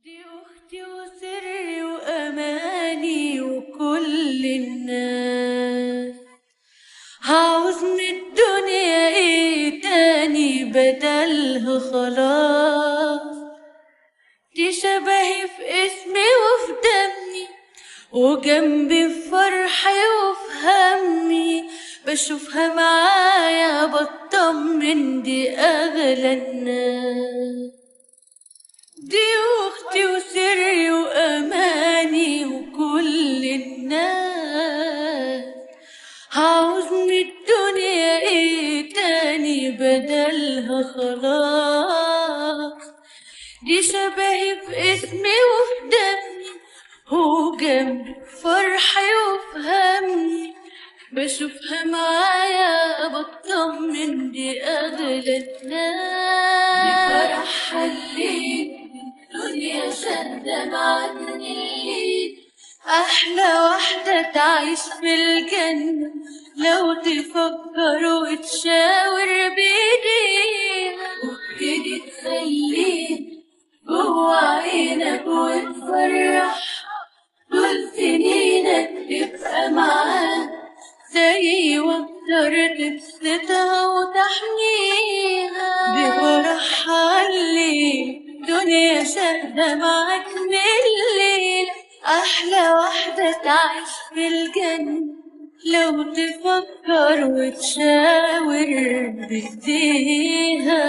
دي أختي وسري وأماني وكل الناس، هعوز من الدنيا ايه تاني بدلها خلاص. دي شبهي في اسمي وفي دمي وجنبي في فرحي وفي همي، بشوفها معايا بطمن دي أغلى الناس. دي أختي وسري وأماني وكل الناس، هعوز من الدنيا ايه تاني بدلها خلاص. دي شبهي في اسمي وفي دمي وجنبي فرحي وفي همي، بشوفها معايا بطمن دي أغلى الناس. دي فرحها اللي الدنيا شادة معانا، أحلى واحدة تعيش في الجنة لو تفكر وتشاور بإيديها وابتدي تخليها جوا عينك وتفرح طول سنينك تبقى معاك زي واكتر تبسطها وتحميها. بفرحها اللي الدنيا شاهدة معاك من الليل، أحلى واحدة تعيش في الجنة لو تفكر وتشاور بإيديها.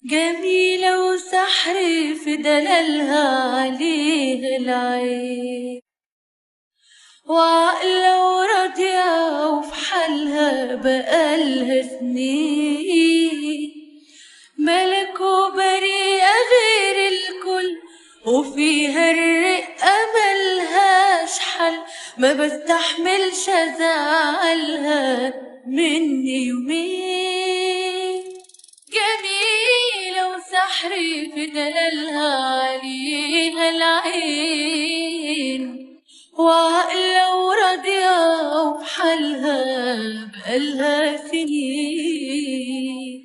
جميلة وسحر في دلالها عليه العين، وعقلة وراضية وفي حالها بقالها سنين، ملك وبريئة غير الكل وفيها الرقة ملهاش حل، ما بستحملش ازعلها مني يومين. جميلة وسحري في دلالها عليها العين، وعقلة وراضية وفي حالها بقالها سنين،